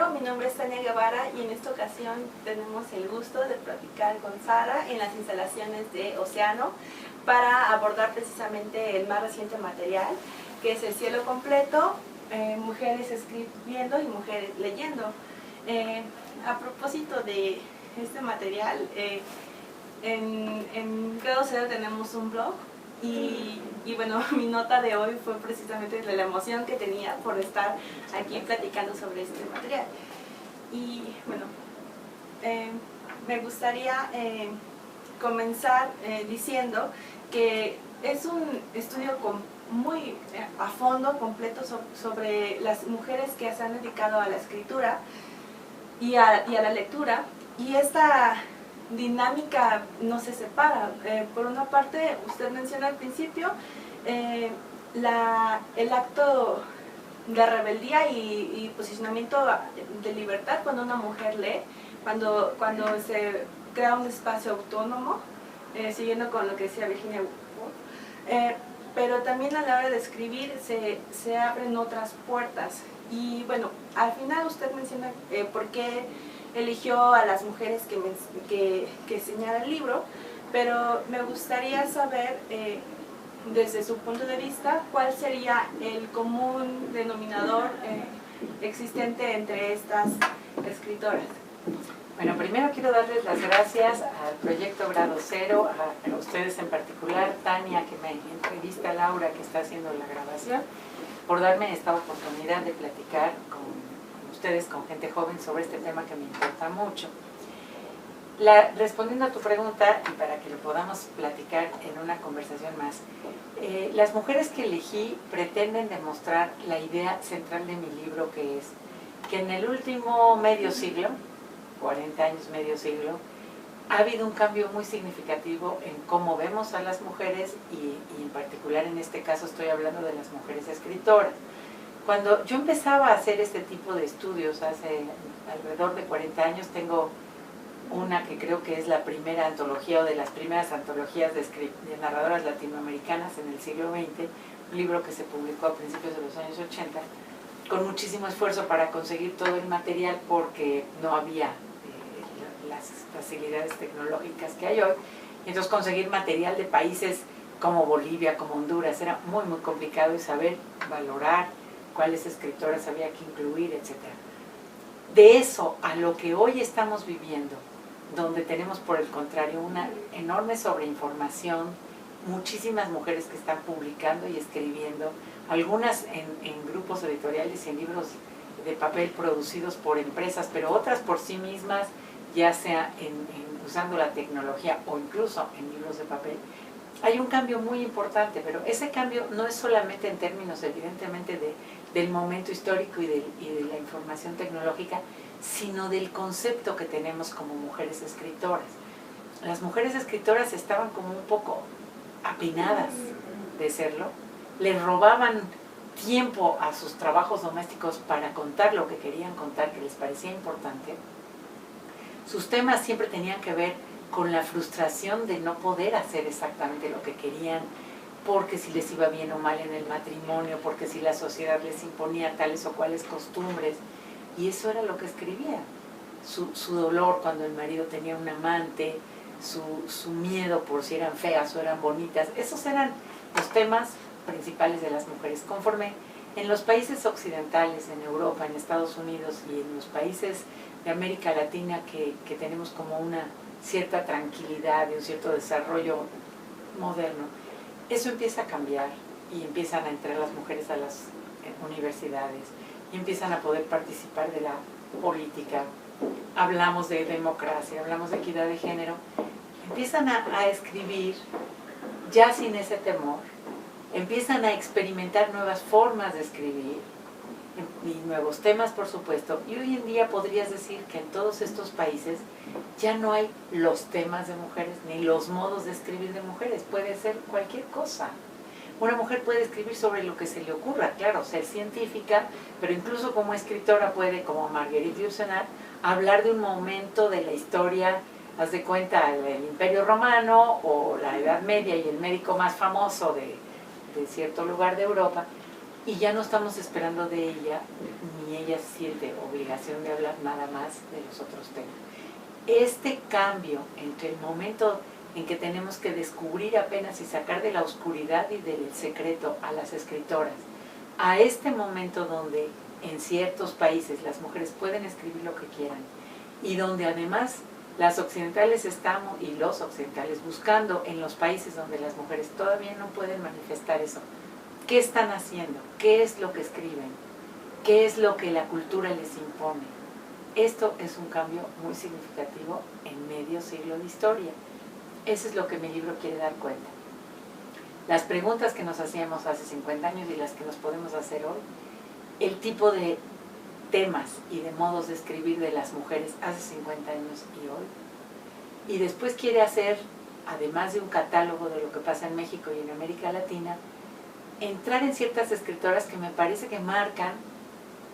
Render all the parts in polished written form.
Cero. Mi nombre es Tania Guevara y en esta ocasión tenemos el gusto de platicar con Sara en las instalaciones de Océano para abordar precisamente el más reciente material, que es El cielo completo, mujeres escribiendo y mujeres leyendo. A propósito de este material, en Grado Cero tenemos un blog y bueno, mi nota de hoy fue precisamente de la emoción que tenía por estar aquí platicando sobre este material. Y bueno, me gustaría comenzar diciendo que es un estudio muy a fondo, completo sobre las mujeres que se han dedicado a la escritura y a la lectura, y esta dinámica no se separa. Por una parte, usted menciona al principio el acto de rebeldía y posicionamiento de libertad cuando una mujer lee, cuando se crea un espacio autónomo, siguiendo con lo que decía Virginia Woolf, pero también a la hora de escribir se abren otras puertas. Y bueno, al final usted menciona por qué eligió a las mujeres que señala el libro, pero me gustaría saber, desde su punto de vista, cuál sería el común denominador existente entre estas escritoras. Bueno, primero quiero darles las gracias al Proyecto Grado Cero, a ustedes en particular, Tania, que me entrevista, Laura, que está haciendo la grabación, por darme esta oportunidad de platicar con ustedes, con gente joven, sobre este tema que me importa mucho. Respondiendo a tu pregunta, y para que lo podamos platicar en una conversación más, las mujeres que elegí pretenden demostrar la idea central de mi libro, que es que en el último medio siglo, 40 años, medio siglo, ha habido un cambio muy significativo en cómo vemos a las mujeres y en particular en este caso estoy hablando de las mujeres escritoras. Cuando yo empezaba a hacer este tipo de estudios hace alrededor de 40 años, tengo una que creo que es la primera antología o de las primeras antologías de narradoras latinoamericanas en el siglo XX, un libro que se publicó a principios de los años 80, con muchísimo esfuerzo para conseguir todo el material porque no había las facilidades tecnológicas que hay hoy. Entonces conseguir material de países como Bolivia, como Honduras, era muy muy complicado, y saber valorar cuáles escritoras había que incluir, etc. De eso a lo que hoy estamos viviendo, donde tenemos por el contrario una enorme sobreinformación, muchísimas mujeres que están publicando y escribiendo, algunas en grupos editoriales y en libros de papel producidos por empresas, pero otras por sí mismas, ya sea usando la tecnología o incluso en libros de papel. Hay un cambio muy importante, pero ese cambio no es solamente en términos evidentemente del momento histórico y de la información tecnológica, sino del concepto que tenemos como mujeres escritoras. Las mujeres escritoras estaban como un poco apinadas de serlo, les robaban tiempo a sus trabajos domésticos para contar lo que querían contar, que les parecía importante. Sus temas siempre tenían que ver con la frustración de no poder hacer exactamente lo que querían, porque si les iba bien o mal en el matrimonio, porque si la sociedad les imponía tales o cuales costumbres, y eso era lo que escribían. Su dolor cuando el marido tenía un amante, su miedo por si eran feas o eran bonitas, esos eran los temas principales de las mujeres. Conforme en los países occidentales, en Europa, en Estados Unidos y en los países de América Latina que tenemos como una cierta tranquilidad y un cierto desarrollo moderno, eso empieza a cambiar y empiezan a entrar las mujeres a las universidades y empiezan a poder participar de la política. Hablamos de democracia, hablamos de equidad de género, empiezan a escribir ya sin ese temor, empiezan a experimentar nuevas formas de escribir y nuevos temas, por supuesto, y hoy en día podrías decir que en todos estos países ya no hay los temas de mujeres ni los modos de escribir de mujeres, puede ser cualquier cosa. Una mujer puede escribir sobre lo que se le ocurra, claro, ser científica, pero incluso como escritora puede, como Marguerite Yourcenar, hablar de un momento de la historia, haz de cuenta, el Imperio Romano o la Edad Media y el médico más famoso de cierto lugar de Europa, y ya no estamos esperando de ella ni ni ella siente obligación de hablar nada más de los otros temas. Este cambio entre el momento en que tenemos que descubrir apenas y sacar de la oscuridad y del secreto a las escritoras, a este momento donde en ciertos países las mujeres pueden escribir lo que quieran y donde además las occidentales estamos, y los occidentales, buscando en los países donde las mujeres todavía no pueden manifestar eso, ¿qué están haciendo? ¿Qué es lo que escriben? ¿Qué es lo que la cultura les impone? Esto es un cambio muy significativo en medio siglo de historia. Eso es lo que mi libro quiere dar cuenta. Las preguntas que nos hacíamos hace 50 años y las que nos podemos hacer hoy, el tipo de temas y de modos de escribir de las mujeres hace 50 años y hoy. Y después quiere hacer, además de un catálogo de lo que pasa en México y en América Latina, entrar en ciertas escritoras que me parece que marcan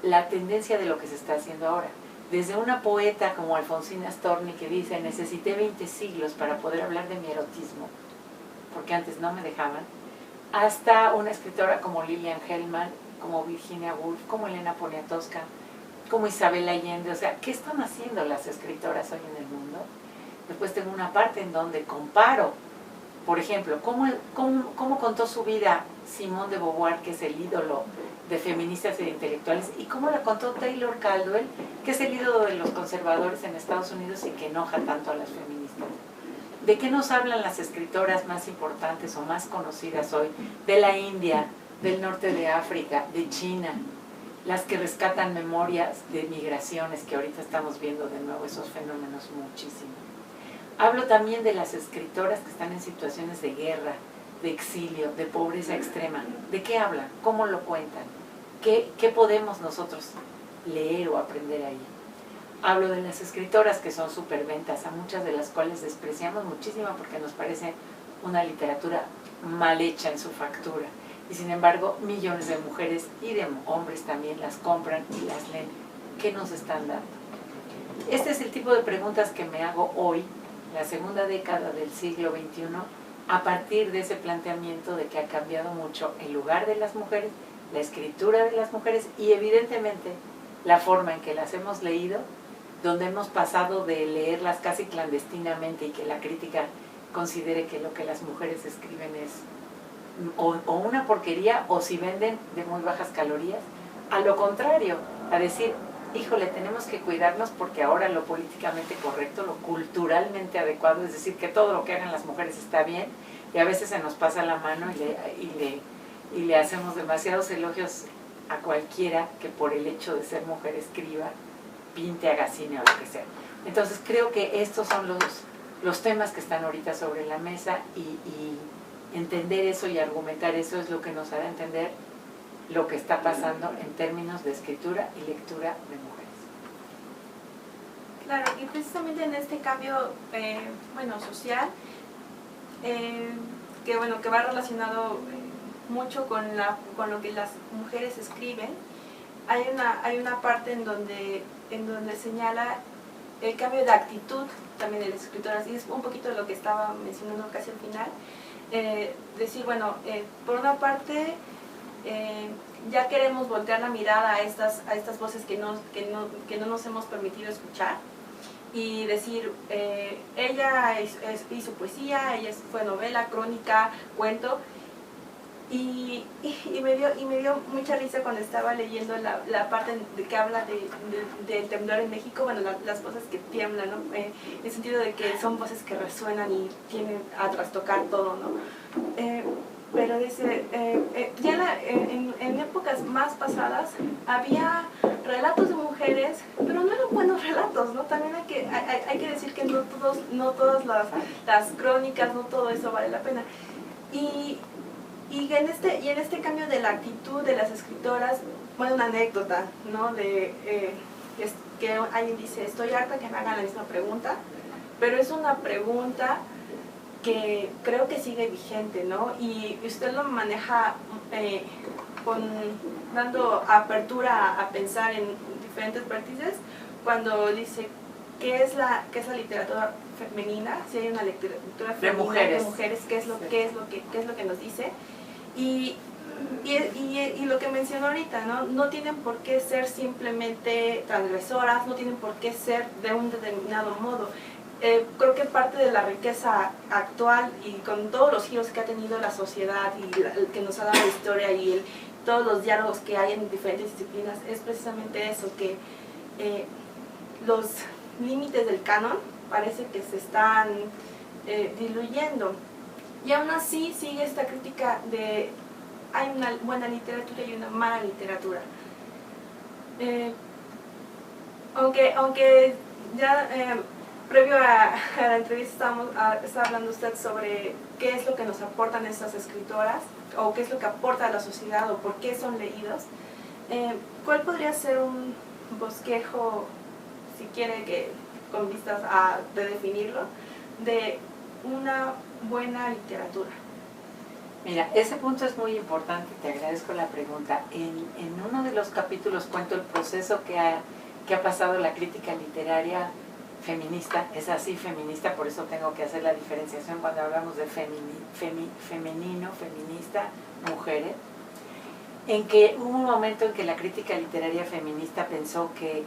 la tendencia de lo que se está haciendo ahora. Desde una poeta como Alfonsina Storni, que dice: necesité 20 siglos para poder hablar de mi erotismo, porque antes no me dejaban, hasta una escritora como Lilian Hellman, como Virginia Woolf, como Elena Poniatowska, como Isabel Allende. O sea, ¿qué están haciendo las escritoras hoy en el mundo? Después tengo una parte en donde comparo, por ejemplo, cómo contó su vida Simone de Beauvoir, que es el ídolo de feministas e de intelectuales, y cómo la contó Taylor Caldwell, que es el ídolo de los conservadores en Estados Unidos y que enoja tanto a las feministas. ¿De qué nos hablan las escritoras más importantes o más conocidas hoy? De la India, del norte de África, de China, las que rescatan memorias de migraciones, que ahorita estamos viendo de nuevo esos fenómenos muchísimo. Hablo también de las escritoras que están en situaciones de guerra, de exilio, de pobreza extrema. ¿De qué hablan? ¿Cómo lo cuentan? ¿Qué podemos nosotros leer o aprender ahí? Hablo de las escritoras que son superventas, a muchas de las cuales despreciamos muchísimo porque nos parece una literatura mal hecha en su factura. Y sin embargo, millones de mujeres y de hombres también las compran y las leen. ¿Qué nos están dando? Este es el tipo de preguntas que me hago hoy, la segunda década del siglo XXI, a partir de ese planteamiento de que ha cambiado mucho el lugar de las mujeres, la escritura de las mujeres y evidentemente la forma en que las hemos leído, donde hemos pasado de leerlas casi clandestinamente y que la crítica considere que lo que las mujeres escriben es o una porquería, o si venden de muy bajas calorías, a lo contrario, a decir: híjole, tenemos que cuidarnos porque ahora lo políticamente correcto, lo culturalmente adecuado, es decir, que todo lo que hagan las mujeres está bien, y a veces se nos pasa la mano y le hacemos demasiados elogios a cualquiera que por el hecho de ser mujer escriba, pinte, haga cine o lo que sea. Entonces creo que estos son los temas que están ahorita sobre la mesa, y entender eso y argumentar eso es lo que nos hará entender lo que está pasando en términos de escritura y lectura de mujeres. Claro, y precisamente en este cambio social, que va relacionado mucho con lo que las mujeres escriben, hay una parte en donde señala el cambio de actitud también de las escritoras, y es un poquito de lo que estaba mencionando casi al final. Decir, por una parte, ya queremos voltear la mirada a estas voces que no nos hemos permitido escuchar, y decir, ella hizo poesía, fue novela, crónica, cuento, y me dio mucha risa cuando estaba leyendo la parte que habla del temblor en México, las voces que tiemblan, ¿no? En el sentido de que son voces que resuenan y tienen a trastocar todo, ¿no? Pero dice, en épocas más pasadas había relatos de mujeres, pero no eran buenos relatos, ¿no? También hay que decir que no todas las crónicas, no todo eso vale la pena. Y en este cambio de la actitud de las escritoras, una anécdota, ¿no? Que alguien dice: estoy harta que me hagan la misma pregunta, pero es una pregunta que creo que sigue vigente, ¿no? Y usted lo maneja dando apertura a pensar en diferentes vértices, cuando dice ¿qué es la literatura femenina? Si hay una literatura femenina de mujeres, ¿qué es lo que nos dice? Y y lo que mencionó ahorita, ¿no? No tienen por qué ser simplemente transgresoras, no tienen por qué ser de un determinado modo. Creo que parte de la riqueza actual y con todos los giros que ha tenido la sociedad y que nos ha dado la historia y todos los diálogos que hay en diferentes disciplinas es precisamente eso, que los límites del canon parece que se están diluyendo. Y aún así sigue esta crítica de hay una buena literatura y una mala literatura. Aunque ya previo a la entrevista estaba hablando usted sobre qué es lo que nos aportan estas escritoras o qué es lo que aporta a la sociedad o por qué son leídos. ¿Cuál podría ser un bosquejo, si quiere que con vistas de definirlo, de una buena literatura? Mira, ese punto es muy importante, te agradezco la pregunta. En uno de los capítulos cuento el proceso que ha pasado la crítica literaria feminista, es así feminista, por eso tengo que hacer la diferenciación cuando hablamos de femenino, feminista, mujeres, en que hubo un momento en que la crítica literaria feminista pensó que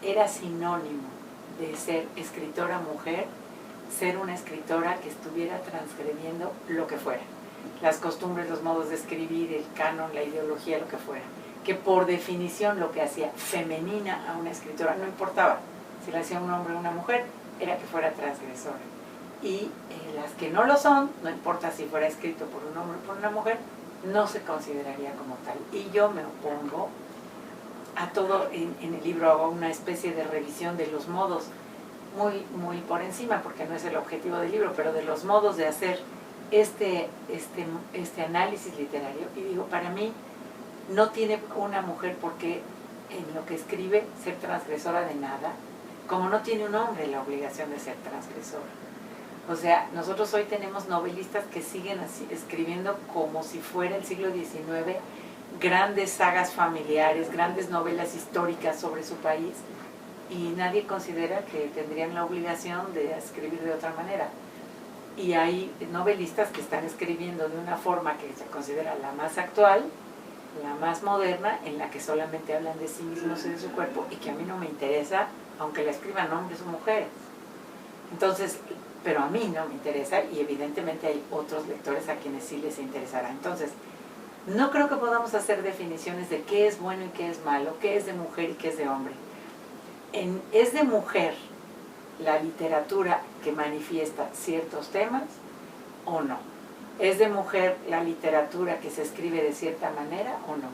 era sinónimo de ser escritora mujer, ser una escritora que estuviera transgrediendo lo que fuera, las costumbres, los modos de escribir, el canon, la ideología, lo que fuera, que por definición lo que hacía femenina a una escritora, no importaba si la hacía un hombre o una mujer, era que fuera transgresora. Y las que no lo son, no importa si fuera escrito por un hombre o por una mujer, no se consideraría como tal. Y yo me opongo a todo, en el libro hago una especie de revisión de los modos, muy por encima, porque no es el objetivo del libro, pero de los modos de hacer este análisis literario. Y digo, para mí no tiene una mujer por qué en lo que escribe ser transgresora de nada, como no tiene un hombre la obligación de ser transgresora. O sea, nosotros hoy tenemos novelistas que siguen así, escribiendo como si fuera el siglo XIX, grandes sagas familiares, grandes novelas históricas sobre su país, y nadie considera que tendrían la obligación de escribir de otra manera. Y hay novelistas que están escribiendo de una forma que se considera la más actual, la más moderna, en la que solamente hablan de sí mismos y de su cuerpo, y que a mí no me interesa, aunque la escriban hombres o mujeres. Entonces, pero a mí no me interesa, y evidentemente hay otros lectores a quienes sí les interesará. Entonces, no creo que podamos hacer definiciones de qué es bueno y qué es malo, qué es de mujer y qué es de hombre. Es de mujer la literatura que manifiesta ciertos temas o no. ¿Es de mujer la literatura que se escribe de cierta manera o no?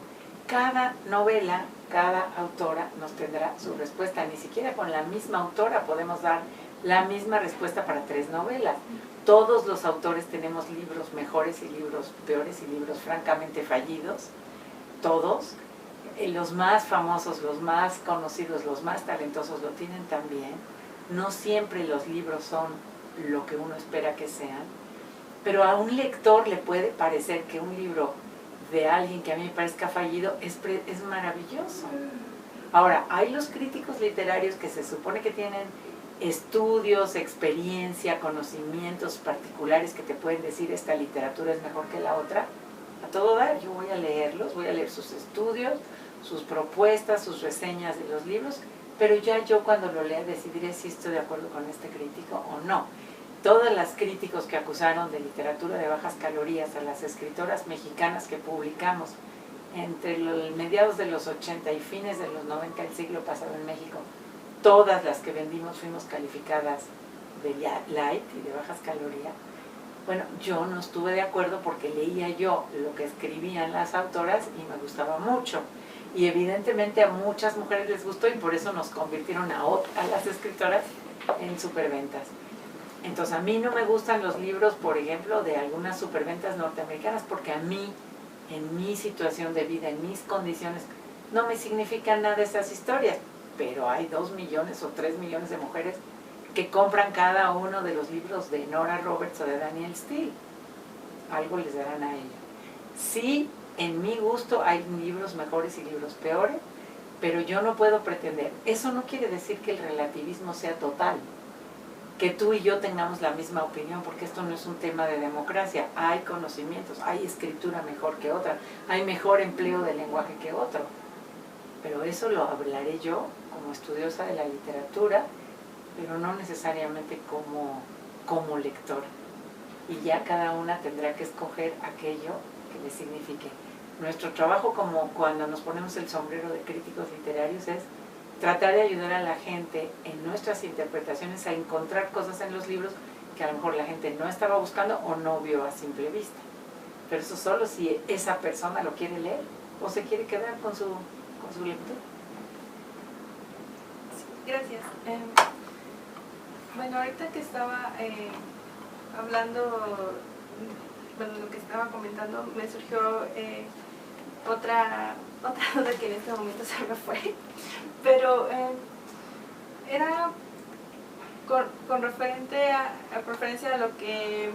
Cada novela, cada autora nos tendrá su respuesta. Ni siquiera con la misma autora podemos dar la misma respuesta para 3 novelas. Todos los autores tenemos libros mejores y libros peores y libros francamente fallidos. Todos. Los más famosos, los más conocidos, los más talentosos lo tienen también. No siempre los libros son lo que uno espera que sean, pero a un lector le puede parecer que un libro de alguien que a mí me parezca fallido es maravilloso. Ahora, hay los críticos literarios que se supone que tienen estudios, experiencia, conocimientos particulares que te pueden decir esta literatura es mejor que la otra. A todo dar, yo voy a leerlos, voy a leer sus estudios, sus propuestas, sus reseñas de los libros, pero ya yo cuando lo lea decidiré si estoy de acuerdo con este crítico o no. Todos los críticos que acusaron de literatura de bajas calorías a las escritoras mexicanas que publicamos entre los mediados de los 80 y fines de los 90 del siglo pasado en México, todas las que vendimos fuimos calificadas de light y de bajas calorías. Bueno, yo no estuve de acuerdo porque leía yo lo que escribían las autoras y me gustaba mucho. Y evidentemente a muchas mujeres les gustó y por eso nos convirtieron a las escritoras en superventas. Entonces a mí no me gustan los libros, por ejemplo, de algunas superventas norteamericanas porque a mí, en mi situación de vida, en mis condiciones, no me significan nada esas historias. Pero hay 2 millones o 3 millones de mujeres que compran cada uno de los libros de Nora Roberts o de Danielle Steele. Algo les darán a ella. Sí, en mi gusto hay libros mejores y libros peores, pero yo no puedo pretender. Eso no quiere decir que el relativismo sea total, que tú y yo tengamos la misma opinión, porque esto no es un tema de democracia. Hay conocimientos, hay escritura mejor que otra, hay mejor empleo del lenguaje que otro. Pero eso lo hablaré yo como estudiosa de la literatura, pero no necesariamente como lectora. Y ya cada una tendrá que escoger aquello que le signifique. Nuestro trabajo, como cuando nos ponemos el sombrero de críticos literarios, es tratar de ayudar a la gente en nuestras interpretaciones a encontrar cosas en los libros que a lo mejor la gente no estaba buscando o no vio a simple vista. Pero eso solo si esa persona lo quiere leer o se quiere quedar con su lectura. Sí, gracias. Bueno, ahorita que estaba hablando, bueno, lo que estaba comentando, me surgió otra duda que en este momento se me fue, pero era con referencia a lo que,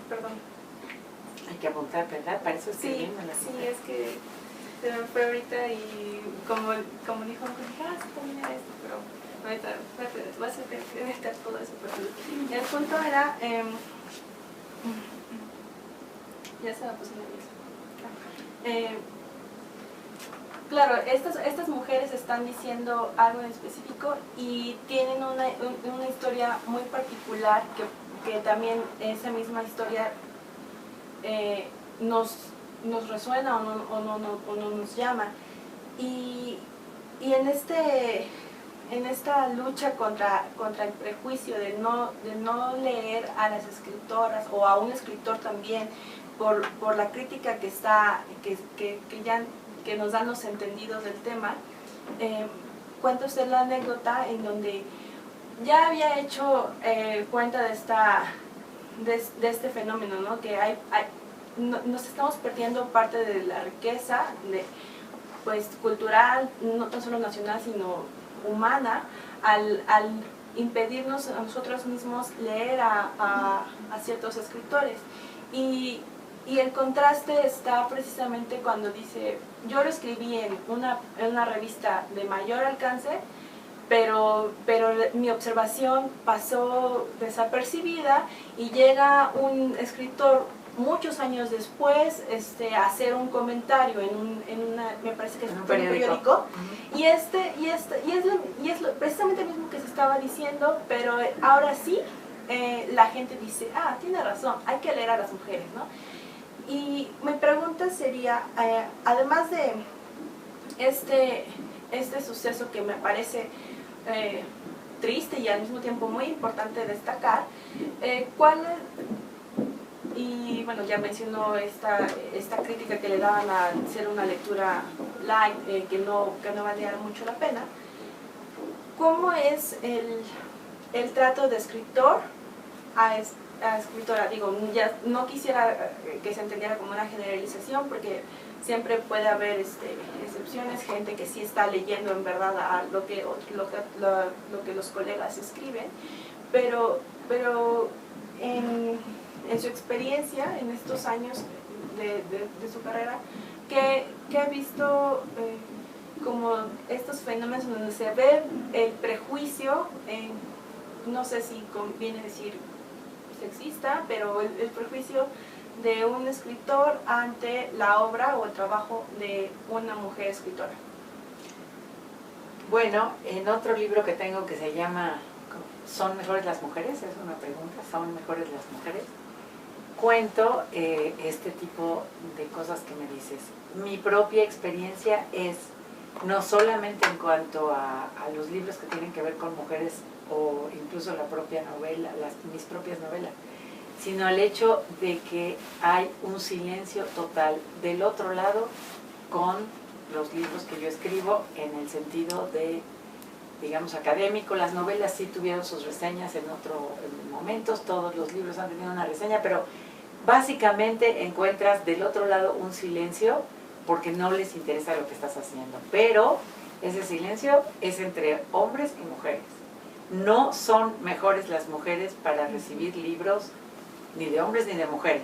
perdón. Hay que apuntar, ¿verdad? Para eso Sí, es que se me fue ahorita y como dijo, sí, también era esto, pero ahorita va a ser que todo eso, pero el punto era, ya se me puso nerviosa. Claro, estas mujeres están diciendo algo en específico y tienen una historia muy particular que también esa misma historia nos resuena o no nos llama. Y en esta lucha contra el prejuicio de no leer a las escritoras o a un escritor también por la crítica que nos dan los entendidos del tema, cuenta usted la anécdota en donde ya había hecho cuenta de este fenómeno, ¿no? Que nos estamos perdiendo parte de la riqueza pues cultural, no tan solo nacional sino humana, al impedirnos a nosotros mismos leer a ciertos escritores. Y el contraste está precisamente cuando dice, yo lo escribí en una revista de mayor alcance, pero mi observación pasó desapercibida y llega un escritor muchos años después a hacer un comentario me parece que es un periódico. Y es precisamente lo mismo que se estaba diciendo, pero ahora sí la gente dice, tiene razón, hay que leer a las mujeres, ¿no? Y mi pregunta sería, además de este suceso que me parece triste y al mismo tiempo muy importante destacar, y bueno, ya mencionó esta crítica que le daban a hacer una lectura light, que no valía mucho la pena. ¿Cómo es el trato de escritor a escritora? Digo, ya no quisiera que se entendiera como una generalización, porque siempre puede haber excepciones, gente que sí está leyendo en verdad a lo que los colegas escriben, pero en su experiencia, en estos años de su carrera, ¿qué ha visto como estos fenómenos donde se ve el prejuicio, no sé si conviene decir sexista, pero el prejuicio de un escritor ante la obra o el trabajo de una mujer escritora? Bueno, en otro libro que tengo que se llama ¿Son mejores las mujeres? Es una pregunta, ¿son mejores las mujeres? Cuento este tipo de cosas que me dices. Mi propia experiencia es no solamente en cuanto a los libros que tienen que ver con mujeres o incluso la propia novela, mis propias novelas, sino el hecho de que hay un silencio total del otro lado con los libros que yo escribo en el sentido de, digamos, académico. Las novelas sí tuvieron sus reseñas en momentos, todos los libros han tenido una reseña, pero básicamente encuentras del otro lado un silencio porque no les interesa lo que estás haciendo. Pero ese silencio es entre hombres y mujeres. No son mejores las mujeres para recibir libros ni de hombres ni de mujeres.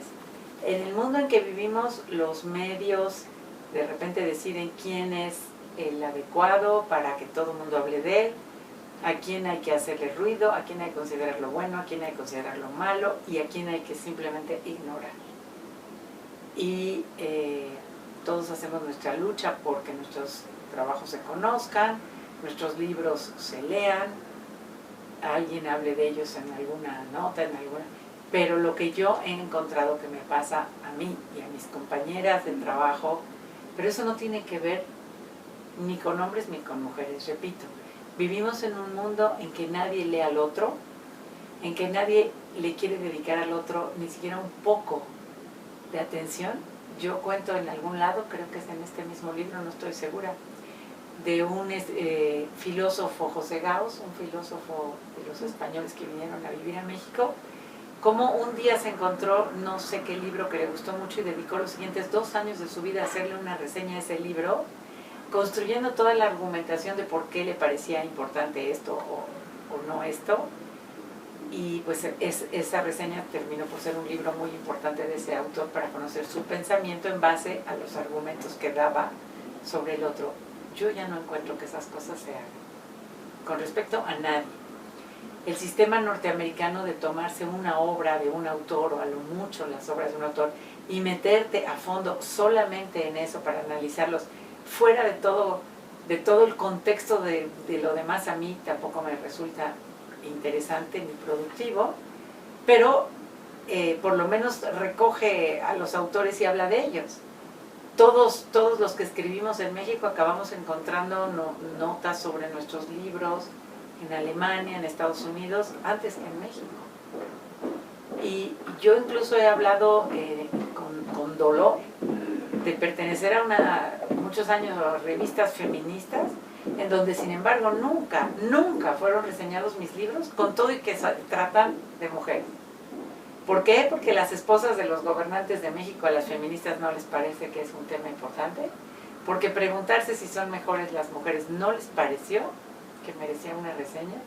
En el mundo en que vivimos, los medios de repente deciden quién es el adecuado para que todo el mundo hable de él, a quién hay que hacerle ruido, a quién hay que considerarlo bueno, a quién hay que considerarlo malo y a quién hay que simplemente ignorar. Y todos hacemos nuestra lucha porque nuestros trabajos se conozcan, nuestros libros se lean, alguien hable de ellos en alguna nota, pero lo que yo he encontrado que me pasa a mí y a mis compañeras de trabajo, pero eso no tiene que ver ni con hombres ni con mujeres, repito, vivimos en un mundo en que nadie lee al otro, en que nadie le quiere dedicar al otro ni siquiera un poco de atención. Yo cuento en algún lado, creo que es en este mismo libro, no estoy segura, de un filósofo, José Gauss, un filósofo de los españoles que vinieron a vivir a México, como un día se encontró no sé qué libro que le gustó mucho y dedicó los siguientes 2 años de su vida a hacerle una reseña a ese libro, construyendo toda la argumentación de por qué le parecía importante esto o no esto. Y pues esa reseña terminó por ser un libro muy importante de ese autor para conocer su pensamiento en base a los argumentos que daba sobre el otro. Yo ya no encuentro que esas cosas se hagan con respecto a nadie. El sistema norteamericano de tomarse una obra de un autor o a lo mucho las obras de un autor y meterte a fondo solamente en eso para analizarlos fuera de todo el contexto de lo demás, a mí tampoco me resulta interesante ni productivo, pero por lo menos recoge a los autores y habla de ellos. Todos los que escribimos en México acabamos encontrando notas sobre nuestros libros en Alemania, en Estados Unidos, antes que en México. Y yo incluso he hablado con dolor de pertenecer a muchos años a revistas feministas, en donde sin embargo nunca fueron reseñados mis libros, con todo y que tratan de mujeres. ¿Por qué? Porque las esposas de los gobernantes de México a las feministas no les parece que es un tema importante, porque preguntarse si son mejores las mujeres no les pareció que merecía una reseña,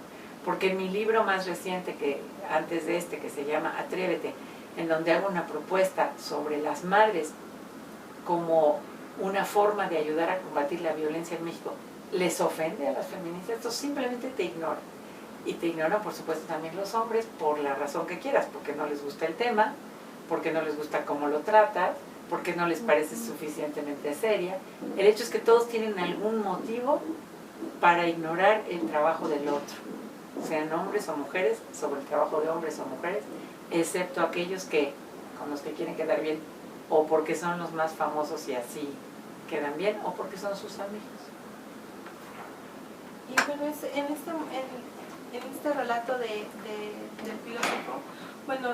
porque en mi libro más reciente, que antes de este, que se llama Atrévete, en donde hago una propuesta sobre las madres como una forma de ayudar a combatir la violencia en México, les ofende a las feministas, entonces simplemente te ignoran. Y te ignoran, por supuesto, también los hombres, por la razón que quieras, porque no les gusta el tema, porque no les gusta cómo lo tratas, porque no les parece suficientemente seria. El hecho es que todos tienen algún motivo para ignorar el trabajo del otro, sean hombres o mujeres, sobre el trabajo de hombres o mujeres, excepto aquellos con los que quieren quedar bien, o porque son los más famosos y así quedan bien, o porque son sus amigos. Y bueno, en este relato del filósofo, bueno,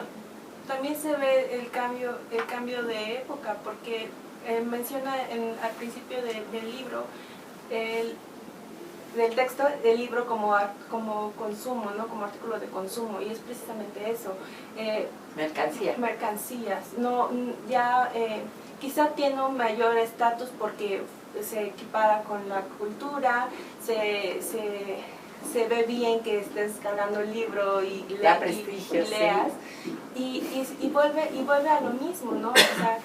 también se ve el cambio de época, porque menciona al principio del libro, del texto, del libro como consumo, ¿no? Como artículo de consumo, y es precisamente eso. Mercancías. No, ya quizá tiene un mayor estatus porque se equipara con la cultura, se ve bien que estés cargando el libro y leas, sí. y vuelve a lo mismo, ¿no? O sea,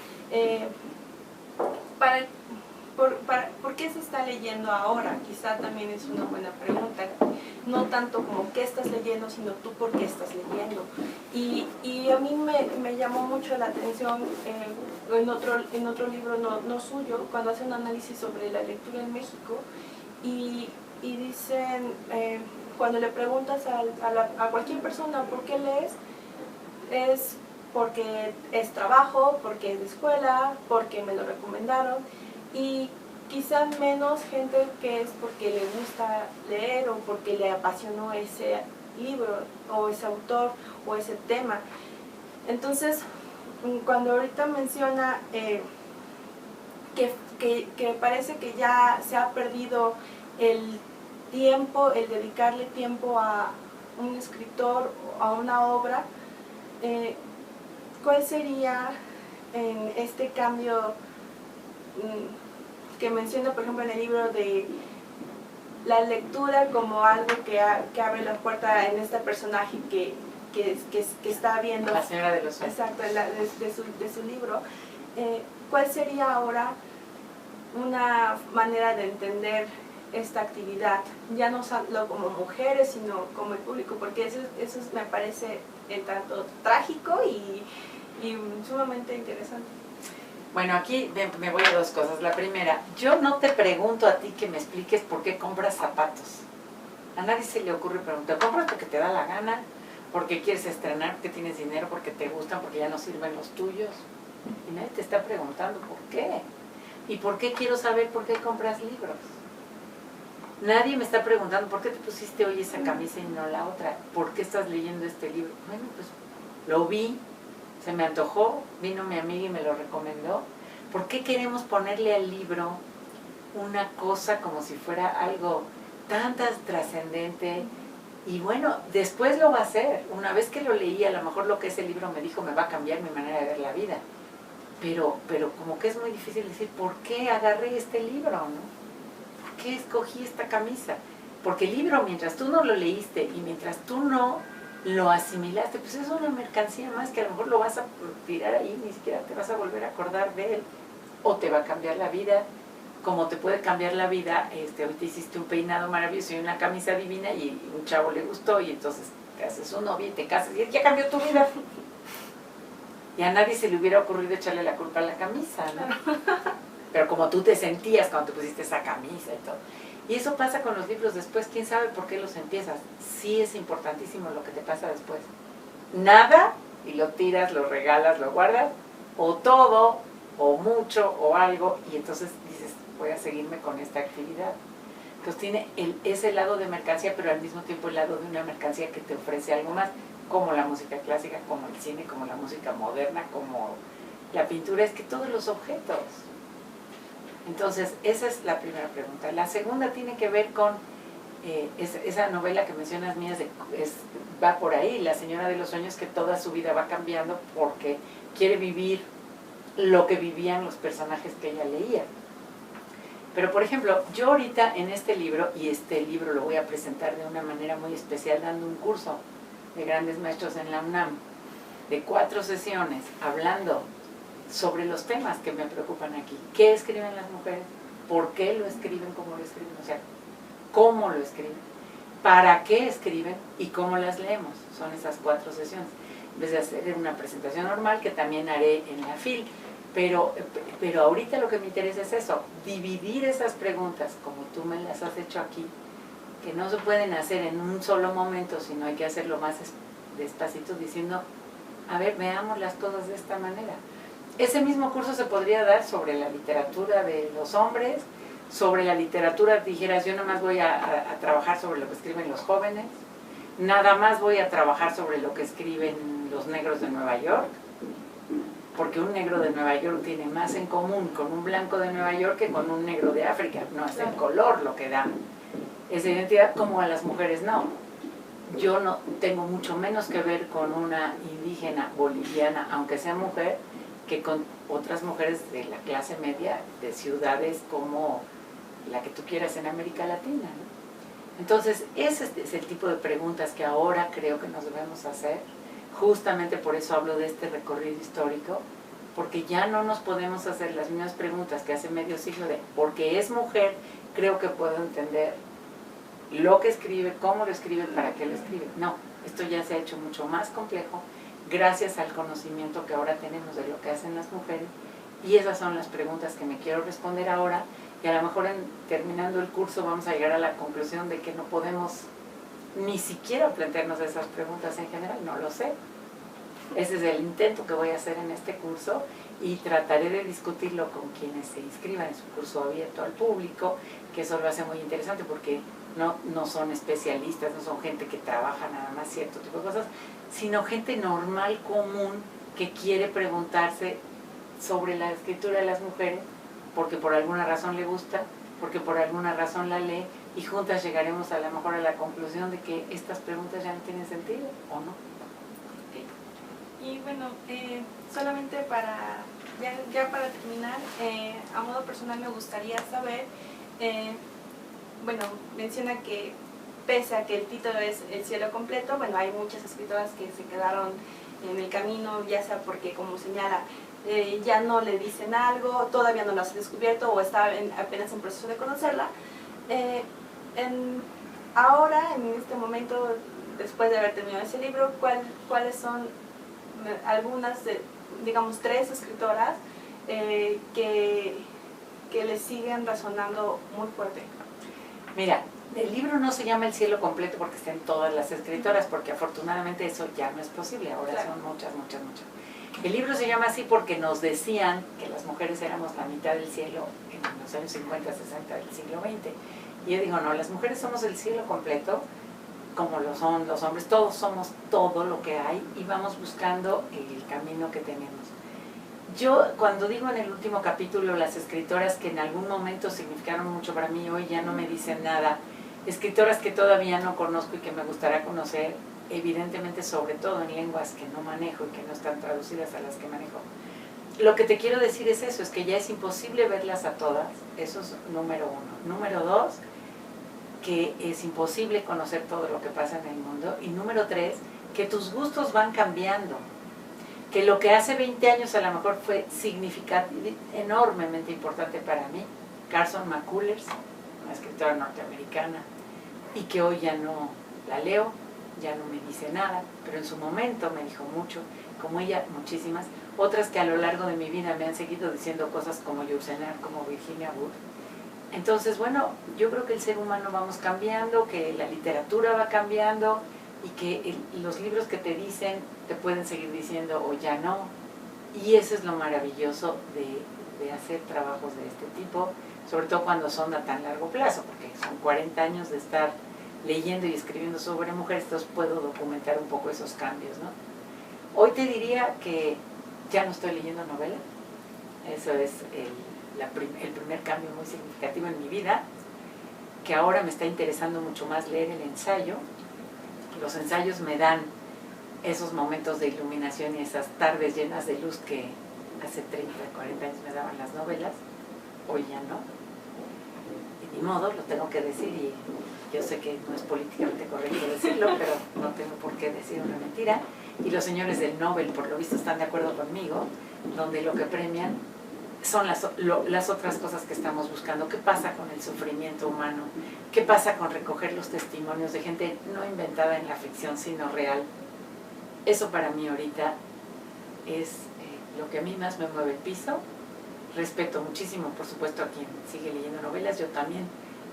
¿por qué se está leyendo ahora? Quizá también es una buena pregunta. No tanto como qué estás leyendo, sino tú por qué estás leyendo. Y a mí me llamó mucho la atención en otro libro no suyo, cuando hace un análisis sobre la lectura en México, y dicen, cuando le preguntas a cualquier persona por qué lees, es porque es trabajo, porque es de escuela, porque me lo recomendaron, y quizás menos gente que es porque le gusta leer o porque le apasionó ese libro o ese autor o ese tema. Entonces, cuando ahorita menciona que parece que ya se ha perdido el tiempo, el dedicarle tiempo a un escritor o a una obra, ¿cuál sería en este cambio que menciona, por ejemplo, en el libro de la lectura como algo que abre la puerta en este personaje que está viendo? La señora de los ojos. Exacto, de su libro. ¿Cuál sería ahora una manera de entender esta actividad, ya no solo como mujeres, sino como el público, porque eso me parece tanto trágico y sumamente interesante. Bueno, aquí me voy a dos cosas. La primera, yo no te pregunto a ti que me expliques por qué compras zapatos. A nadie se le ocurre preguntar, ¿compras porque te da la gana? ¿Porque quieres estrenar? ¿Porque tienes dinero? ¿Porque te gustan? ¿Porque ya no sirven los tuyos? Y nadie te está preguntando por qué. ¿Y por qué quiero saber por qué compras libros? Nadie me está preguntando por qué te pusiste hoy esa camisa y no la otra. ¿Por qué estás leyendo este libro? Bueno, pues lo vi, se me antojó, vino mi amiga y me lo recomendó. ¿Por qué queremos ponerle al libro una cosa como si fuera algo tan trascendente? Y bueno, después lo va a hacer. Una vez que lo leí, a lo mejor lo que ese libro me dijo me va a cambiar mi manera de ver la vida. Pero como que es muy difícil decir, ¿por qué agarré este libro, no? ¿Por qué escogí esta camisa? Porque el libro, mientras tú no lo leíste y mientras tú no lo asimilaste, pues es una mercancía más que a lo mejor lo vas a tirar ahí, ni siquiera te vas a volver a acordar de él. O te va a cambiar la vida, como te puede cambiar la vida, hoy te hiciste un peinado maravilloso y una camisa divina y un chavo le gustó y entonces te haces un novio y te casas y ya cambió tu vida. Y a nadie se le hubiera ocurrido echarle la culpa a la camisa, ¿no? Pero como tú te sentías cuando te pusiste esa camisa y todo. Y eso pasa con los libros después, quién sabe por qué los empiezas. Sí es importantísimo lo que te pasa después. Nada, y lo tiras, lo regalas, lo guardas, o todo, o mucho, o algo, y entonces dices, voy a seguirme con esta actividad. Entonces tiene ese lado de mercancía, pero al mismo tiempo el lado de una mercancía que te ofrece algo más, como la música clásica, como el cine, como la música moderna, como la pintura, es que todos los objetos. Entonces, esa es la primera pregunta. La segunda tiene que ver con esa novela que mencionas mías, va por ahí, La señora de los sueños, que toda su vida va cambiando porque quiere vivir lo que vivían los personajes que ella leía. Pero, por ejemplo, yo ahorita en este libro, y este libro lo voy a presentar de una manera muy especial, dando un curso de grandes maestros en la UNAM, de 4 sesiones, hablando sobre los temas que me preocupan aquí. ¿Qué escriben las mujeres? ¿Por qué lo escriben como lo escriben? O sea, ¿cómo lo escriben? ¿Para qué escriben? ¿Y cómo las leemos? Son esas 4 sesiones. En vez de hacer una presentación normal, que también haré en la FIL. Pero ahorita lo que me interesa es eso, dividir esas preguntas, como tú me las has hecho aquí, que no se pueden hacer en un solo momento, sino hay que hacerlo más despacito, diciendo, a ver, veamos las cosas de esta manera. Ese mismo curso se podría dar sobre la literatura de los hombres, sobre la literatura, dijeras, yo nada más voy a trabajar sobre lo que escriben los jóvenes, nada más voy a trabajar sobre lo que escriben los negros de Nueva York, porque un negro de Nueva York tiene más en común con un blanco de Nueva York que con un negro de África, no es el color lo que da esa identidad, como a las mujeres no. Yo no tengo mucho menos que ver con una indígena boliviana, aunque sea mujer, que con otras mujeres de la clase media de ciudades como la que tú quieras en América Latina, ¿no? Entonces, ese es el tipo de preguntas que ahora creo que nos debemos hacer. Justamente por eso hablo de este recorrido histórico, porque ya no nos podemos hacer las mismas preguntas que hace medio siglo de porque es mujer, creo que puedo entender lo que escribe, cómo lo escribe, para qué lo escribe. No, esto ya se ha hecho mucho más complejo gracias al conocimiento que ahora tenemos de lo que hacen las mujeres, y esas son las preguntas que me quiero responder ahora, y a lo mejor terminando el curso vamos a llegar a la conclusión de que no podemos ni siquiera plantearnos esas preguntas en general, no lo sé. Ese es el intento que voy a hacer en este curso y trataré de discutirlo con quienes se inscriban en su curso abierto al público, que eso lo hace muy interesante porque no son especialistas, no son gente que trabaja nada más cierto tipo de cosas, sino gente normal, común, que quiere preguntarse sobre la escritura de las mujeres, porque por alguna razón le gusta, porque por alguna razón la lee, y juntas llegaremos a lo mejor a la conclusión de que estas preguntas ya no tienen sentido, ¿o no? Okay. Y bueno, solamente para terminar, a modo personal me gustaría saber, bueno, menciona que pese a que el título es El cielo completo, bueno, hay muchas escritoras que se quedaron en el camino, ya sea porque, como señala, ya no le dicen algo, todavía no lo has descubierto o está apenas en proceso de conocerla. Ahora, en este momento, después de haber terminado ese libro, ¿cuáles son algunas, digamos, 3 escritoras que le siguen resonando muy fuerte? Mira, el libro no se llama El cielo completo porque estén todas las escritoras, porque afortunadamente eso ya no es posible, ahora claro. son muchas. El libro se llama así porque nos decían que las mujeres éramos la mitad del cielo en los años 50, 60 del siglo XX. Y yo digo, no, las mujeres somos el cielo completo, como lo son los hombres, todos somos todo lo que hay y vamos buscando el camino que tenemos. Yo, cuando digo en el último capítulo las escritoras que en algún momento significaron mucho para mí, hoy ya no me dicen nada, escritoras que todavía no conozco y que me gustaría conocer, evidentemente sobre todo en lenguas que no manejo y que no están traducidas a las que manejo. Lo que te quiero decir es eso, es que ya es imposible verlas a todas, eso es número 1. Número 2, que es imposible conocer todo lo que pasa en el mundo. Y número 3, que tus gustos van cambiando. Que lo que hace 20 años a lo mejor fue enormemente importante para mí, Carson McCullers, una escritora norteamericana, y que hoy ya no la leo, ya no me dice nada, pero en su momento me dijo mucho, como ella, muchísimas. Otras que a lo largo de mi vida me han seguido diciendo cosas como Yourcenar, como Virginia Woolf. Entonces, bueno, yo creo que el ser humano vamos cambiando, que la literatura va cambiando y que los libros que te dicen te pueden seguir diciendo o ya no. Y eso es lo maravilloso de hacer trabajos de este tipo, sobre todo cuando son a tan largo plazo, porque son 40 años de estar leyendo y escribiendo sobre mujeres, entonces puedo documentar un poco esos cambios, ¿no? Hoy te diría que ya no estoy leyendo novela, eso es el primer cambio muy significativo en mi vida, que ahora me está interesando mucho más leer el ensayo. Los ensayos me dan esos momentos de iluminación y esas tardes llenas de luz que hace 30, 40 años me daban las novelas, hoy ya no. Y ni modo, lo tengo que decir y yo sé que no es políticamente correcto decirlo, pero no tengo por qué decir una mentira. Y los señores del Nobel, por lo visto, están de acuerdo conmigo, donde lo que premian son las otras cosas que estamos buscando. ¿Qué pasa con el sufrimiento humano? ¿Qué pasa con recoger los testimonios de gente no inventada en la ficción, sino real? Eso para mí ahorita es lo que a mí más me mueve el piso. Respeto muchísimo, por supuesto, a quien sigue leyendo novelas. Yo también,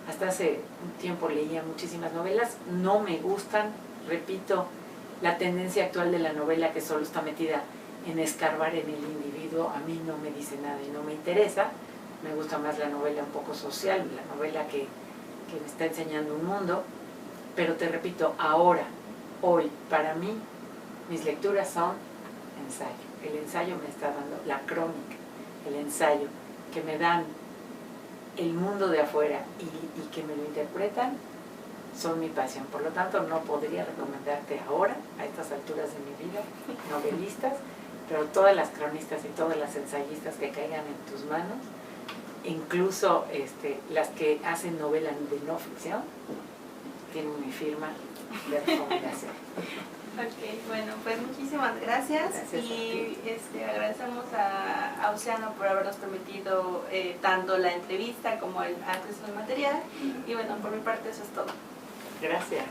hasta hace un tiempo leía muchísimas novelas. No me gustan, repito, la tendencia actual de la novela que solo está metida en escarbar en el individuo, a mí no me dice nada y no me interesa. Me gusta más la novela un poco social, la novela que me está enseñando un mundo. Pero te repito, ahora, hoy, para mí, mis lecturas son ensayo. El ensayo me está dando la crónica, el ensayo, que me dan el mundo de afuera y que me lo interpretan, son mi pasión. Por lo tanto, no podría recomendarte ahora, a estas alturas de mi vida, novelistas, pero todas las cronistas y todas las ensayistas que caigan en tus manos, incluso las que hacen novela de no ficción, tienen mi firma de recomendación. Ok, bueno, pues muchísimas gracias, y agradecemos a Oceano por habernos permitido tanto la entrevista como el acceso al material, y bueno, por mi parte eso es todo. Gracias.